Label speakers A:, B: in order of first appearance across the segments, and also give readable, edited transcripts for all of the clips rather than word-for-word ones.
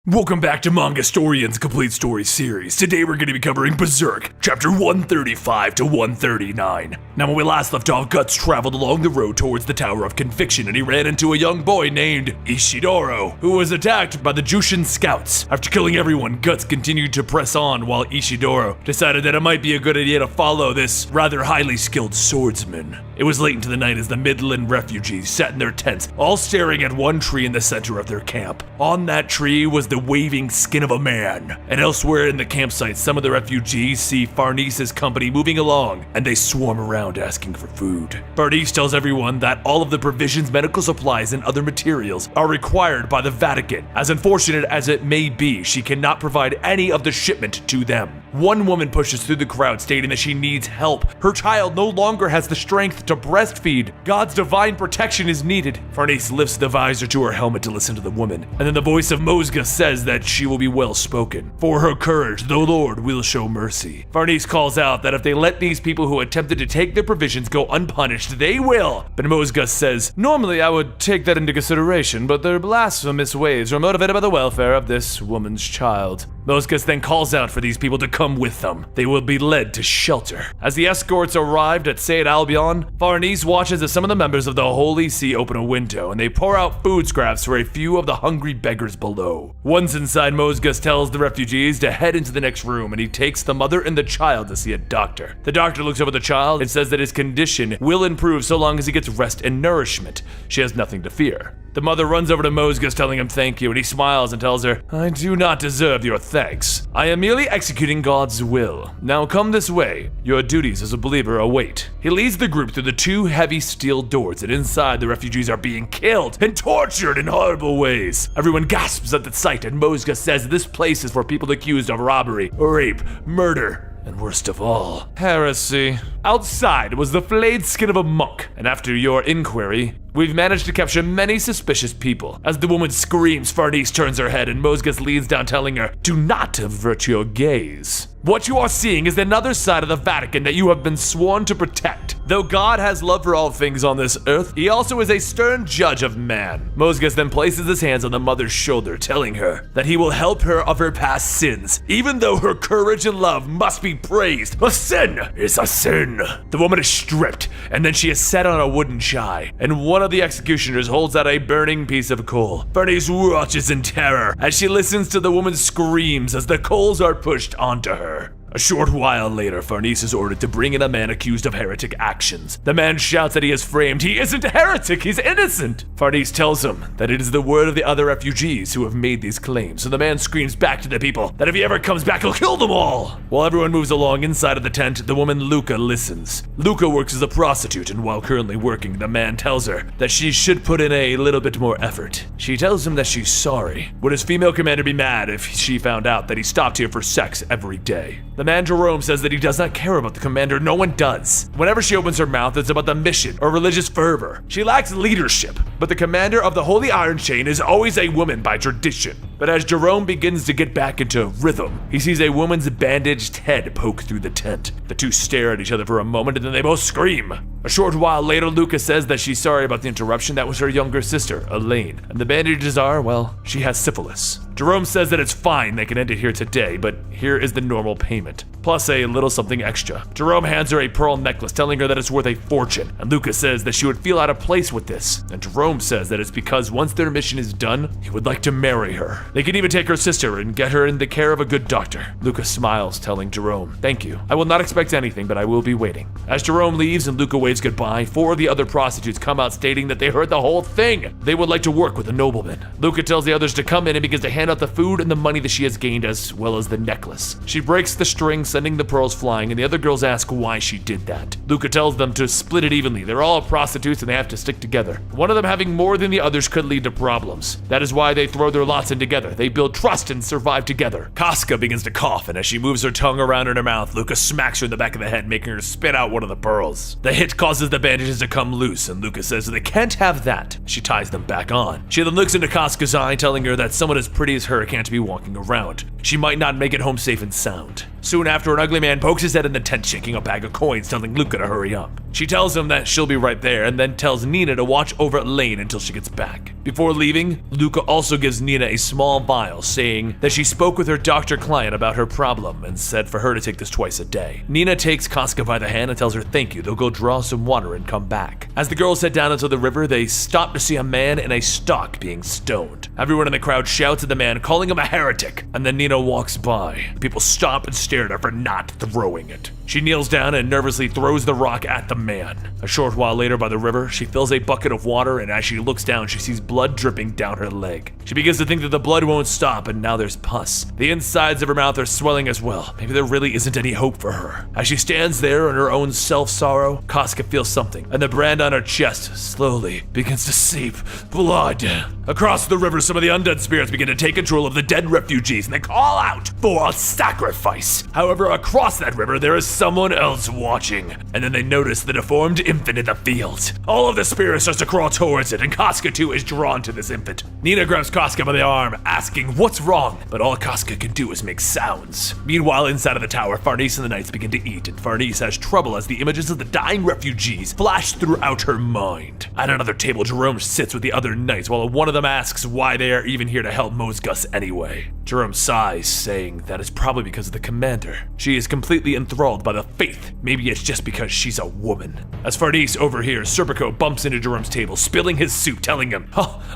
A: Welcome back to Manga Historian's Complete Story series. Today we're going to be covering Berserk, chapter 135 to 139. Now when we last left off, Guts traveled along the road towards the Tower of Conviction and he ran into a young boy named Ishidoro, who was attacked by the Jushin scouts. After killing everyone, Guts continued to press on while Ishidoro decided that it might be a good idea to follow this rather highly skilled swordsman. It was late into the night as the Midland refugees sat in their tents, all staring at one tree in the center of their camp. On that tree was the waving skin of a man. And elsewhere in the campsite, some of the refugees see Farnese's company moving along, and they swarm around asking for food. Farnese tells everyone that all of the provisions, medical supplies, and other materials are required by the Vatican. As unfortunate as it may be, she cannot provide any of the shipment to them. One woman pushes through the crowd stating that she needs help. Her child no longer has the strength to breastfeed. God's divine protection is needed. Farnese lifts the visor to her helmet to listen to the woman, and then the voice of Mosga says that she will be well spoken. For her courage, the Lord will show mercy. Farnese calls out that if they let these people who attempted to take their provisions go unpunished, they will. But Mosga says, "Normally I would take that into consideration, but their blasphemous ways are motivated by the welfare of this woman's child." Mosga then calls out for these people to come with them. They will be led to shelter. As the escorts arrived at Saint Albion, Farnese watches as some of the members of the Holy See open a window and they pour out food scraps for a few of the hungry beggars below. Once inside, Mosgus tells the refugees to head into the next room and he takes the mother and the child to see a doctor. The doctor looks over the child and says that his condition will improve so long as he gets rest and nourishment. She has nothing to fear. The mother runs over to Mosgus telling him thank you, and he smiles and tells her, "I do not deserve your thanks. I am merely executing God's will. Now come this way. Your duties as a believer await." He leads the group through the two heavy steel doors, and inside the refugees are being killed and tortured in horrible ways. Everyone gasps at the sight, and Mosgus says this place is for people accused of robbery, rape, murder, and worst of all, heresy. Outside was the flayed skin of a monk, and after your inquiry, we've managed to capture many suspicious people. As the woman screams, Farnese turns her head and Mosgus leans down telling her, "Do not avert your gaze. What you are seeing is another side of the Vatican that you have been sworn to protect. Though God has love for all things on this earth, he also is a stern judge of man." Mosgus then places his hands on the mother's shoulder, telling her that he will help her of her past sins, even though her courage and love must be praised. A sin is a sin. The woman is stripped, and then she is set on a wooden chai, and one of the executioners holds out a burning piece of coal. Bernice watches in terror as she listens to the woman's screams as the coals are pushed onto her. A short while later, Farnese is ordered to bring in a man accused of heretic actions. The man shouts that he is framed. He isn't a heretic, he's innocent. Farnese tells him that it is the word of the other refugees who have made these claims, so the man screams back to the people that if he ever comes back, he'll kill them all. While everyone moves along inside of the tent, the woman Luca listens. Luca works as a prostitute, and while currently working, the man tells her that she should put in a little bit more effort. She tells him that she's sorry. Would his female commander be mad if she found out that he stopped here for sex every day? The man Jerome says that he does not care about the commander. No one does. Whenever she opens her mouth, it's about the mission or religious fervor. She lacks leadership, but the commander of the Holy Iron Chain is always a woman by tradition. But as Jerome begins to get back into rhythm, he sees a woman's bandaged head poke through the tent. The two stare at each other for a moment and then they both scream. A short while later, Luca says that she's sorry about the interruption. That was her younger sister, Elaine. And the bandages are, well, she has syphilis. Jerome says that it's fine, they can end it here today, but here is the normal payment, plus a little something extra. Jerome hands her a pearl necklace, telling her that it's worth a fortune, and Luca says that she would feel out of place with this. And Jerome says that it's because once their mission is done, he would like to marry her. They can even take her sister and get her in the care of a good doctor. Luca smiles, telling Jerome, "Thank you. I will not expect anything, but I will be waiting." As Jerome leaves and Luca waves goodbye, 4 of the other prostitutes come out stating that they heard the whole thing. They would like to work with the nobleman. Luca tells the others to come in and begins to hand out the food and the money that she has gained as well as the necklace. She breaks the string, sending the pearls flying, and the other girls ask why she did that. Luca tells them to split it evenly. They're all prostitutes and they have to stick together. One of them having more than the others could lead to problems. That is why they throw their lots in together. They build trust and survive together. Casca begins to cough, and as she moves her tongue around in her mouth, Luca smacks her in the back of the head, making her spit out one of the pearls. The hit causes the bandages to come loose, and Luca says that they can't have that. She ties them back on. She then looks into Casca's eye, telling her that someone as pretty as her can't be walking around. She might not make it home safe and sound. Soon after, an ugly man pokes his head in the tent shaking a bag of coins, telling Luca to hurry up. She tells him that she'll be right there and then tells Nina to watch over Elaine until she gets back. Before leaving, Luca also gives Nina a small vial, saying that she spoke with her doctor client about her problem and said for her to take this twice a day. Nina takes Casca by the hand and tells her thank you, they'll go draw some water and come back. As the girls head down into the river, they stop to see a man in a stock being stoned. Everyone in the crowd shouts at the man, calling him a heretic, and then Nina walks by. People stop and stare at her for not throwing it. She kneels down and nervously throws the rock at the man. A short while later by the river, she fills a bucket of water, and as she looks down, she sees blood dripping down her leg. She begins to think that the blood won't stop, and now there's pus. The insides of her mouth are swelling as well. Maybe there really isn't any hope for her. As she stands there in her own self-sorrow, Casca feels something, and the brand on her chest slowly begins to seep blood. Across the river, some of the undead spirits begin to take control of the dead refugees, and they call out for a sacrifice. However, across that river, there is someone else watching, and then they notice the deformed infant in the field. All of the spirits starts to crawl towards it, and Casca too is drawn to this infant. Nina grabs Casca by the arm, asking what's wrong, but all Casca can do is make sounds. Meanwhile, inside of the tower, Farnese and the knights begin to eat, and Farnese has trouble as the images of the dying refugees flash throughout her mind. At another table, Jerome sits with the other knights, while one of them asks why they are even here to help Mosgus anyway. Jerome sighs, saying that it's probably because of the commander. She is completely enthralled by the faith. Maybe it's just because she's a woman. As Farnese overhears, Serpico bumps into Jerome's table, spilling his soup, telling him,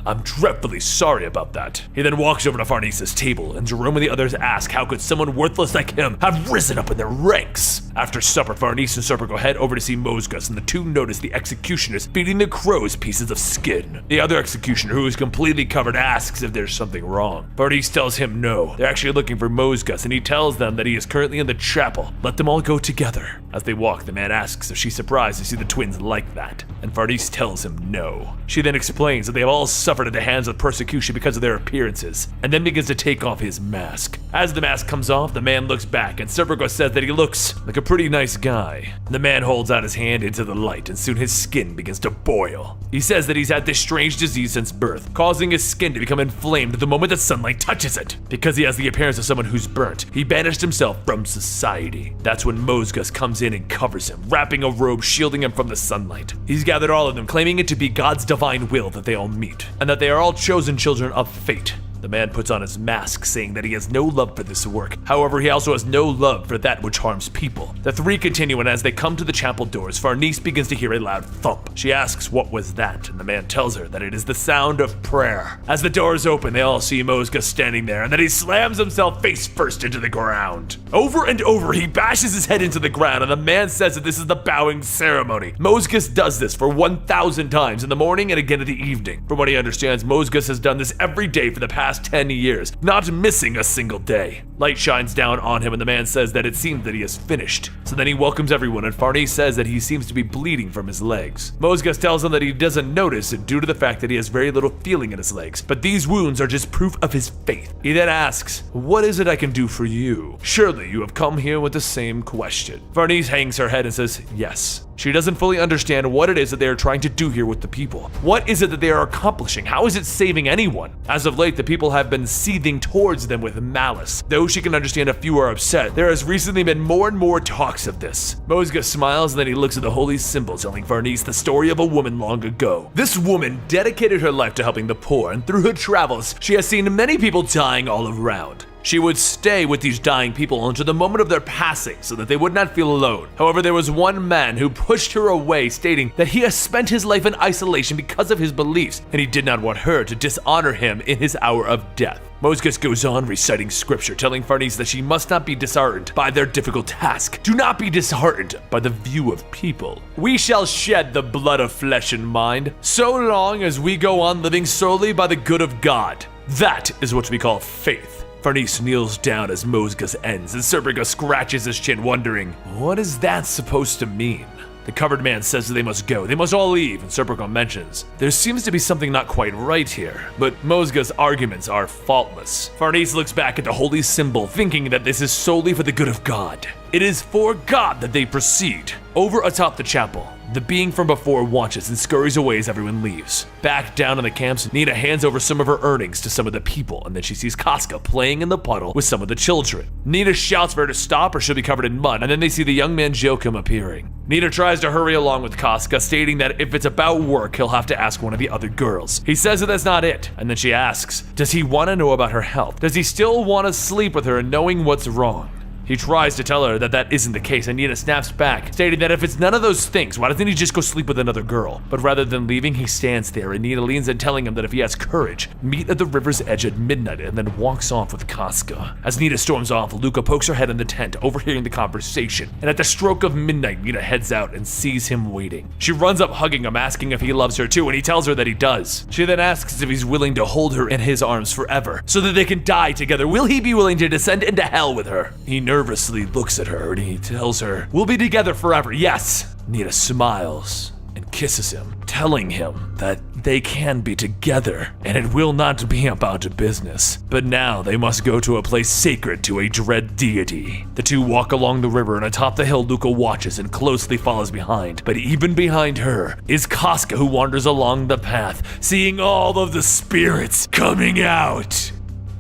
A: I'm dreadfully sorry about that. He then walks over to Farnese's table, and Jerome and the others ask how could someone worthless like him have risen up in their ranks. After supper, Farnese and Serpico head over to see Mosgus, and the two notice the executioners feeding the crows pieces of skin. The other executioner, who is completely covered, asks if there's something wrong. Farnese tells him no. They're actually looking for Mosgus, and he tells them that he is currently in the chapel. Let them all go together. As they walk, the man asks if she's surprised to see the twins like that, and Farnese tells him no. She then explains that they have all suffered at the hands of persecution because of their appearances, and then begins to take off his mask. As the mask comes off, the man looks back, and Serpico says that he looks like a pretty nice guy. The man holds out his hand into the light, and soon his skin begins to boil. He says that he's had this strange disease since birth, causing his skin to become inflamed the moment that sunlight touches it. Because he has the appearance of someone who's burnt, he banished himself from society. That's when Mosgus comes in and covers him, wrapping a robe shielding him from the sunlight. He's gathered all of them, claiming it to be God's divine will that they all meet, and that they are all chosen children of fate. The man puts on his mask, saying that he has no love for this work. However, he also has no love for that which harms people. The three continue, and as they come to the chapel doors, Farnese begins to hear a loud thump. She asks what was that, and the man tells her that it is the sound of prayer. As the doors open, they all see Mosgus standing there, and then he slams himself face first into the ground. Over and over, he bashes his head into the ground, and the man says that this is the bowing ceremony. Mosgus does this for 1,000 times in the morning and again in the evening. From what he understands, Mosgus has done this every day for the past 10 years, not missing a single day. Light shines down on him, and the man says that it seems that he is finished. So then he welcomes everyone, and Farnese says that he seems to be bleeding from his legs. Mosgus tells him that he doesn't notice it due to the fact that he has very little feeling in his legs, but these wounds are just proof of his faith. He then asks, what is it I can do for you? Surely you have come here with the same question. Farnese hangs her head and says, yes. She doesn't fully understand what it is that they are trying to do here with the people. What is it that they are accomplishing? How is it saving anyone? As of late, the people have been seething towards them with malice. Though she can understand a few are upset, there has recently been more and more talks of this. Mosgus smiles, and then he looks at the holy symbol, telling Farnese the story of a woman long ago. This woman dedicated her life to helping the poor, and through her travels, she has seen many people dying all around. She would stay with these dying people until the moment of their passing so that they would not feel alone. However, there was one man who pushed her away, stating that he has spent his life in isolation because of his beliefs, and he did not want her to dishonor him in his hour of death. Mosgus goes on reciting scripture, telling Farnese that she must not be disheartened by their difficult task. Do not be disheartened by the view of people. We shall shed the blood of flesh and mind, so long as we go on living solely by the good of God. That is what we call faith. Farnese kneels down as Mosgus ends, and Serpico scratches his chin, wondering, what is that supposed to mean? The covered man says that they must go. They must all leave, and Serpico mentions, there seems to be something not quite right here. But Mosgus' arguments are faultless. Farnese looks back at the holy symbol, thinking that this is solely for the good of God. It is for God that they proceed. Over atop the chapel, the being from before watches and scurries away as everyone leaves. Back down in the camps, Nina hands over some of her earnings to some of the people, and then she sees Casca playing in the puddle with some of the children. Nina shouts for her to stop or she'll be covered in mud, and then they see the young man Joachim appearing. Nina tries to hurry along with Casca, stating that if it's about work, he'll have to ask one of the other girls. He says that that's not it, and then she asks, does he want to know about her health? Does he still want to sleep with her and knowing what's wrong? He tries to tell her that that isn't the case, and Nina snaps back, stating that if it's none of those things, why doesn't he just go sleep with another girl? But rather than leaving, he stands there, and Nina leans in, telling him that if he has courage, meet at the river's edge at midnight, and then walks off with Casca. As Nina storms off, Luca pokes her head in the tent, overhearing the conversation, and at the stroke of midnight, Nina heads out and sees him waiting. She runs up hugging him, asking if he loves her too, and he tells her that he does. She then asks if he's willing to hold her in his arms forever, so that they can die together. Will he be willing to descend into hell with her? He nervously looks at her and he tells her, we'll be together forever, yes. Nina smiles and kisses him, telling him that they can be together and it will not be about business. But now they must go to a place sacred to a dread deity. The two walk along the river, and atop the hill Luca watches and closely follows behind. But even behind her is Casca, who wanders along the path, seeing all of the spirits coming out.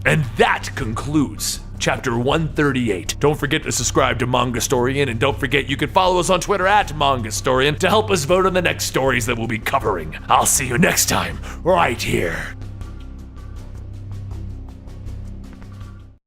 A: And that concludes Chapter 138. Don't forget to subscribe to Mangastorian, and don't forget you can follow us on Twitter at Mangastorian to help us vote on the next stories that we'll be covering. I'll see you next time, right here.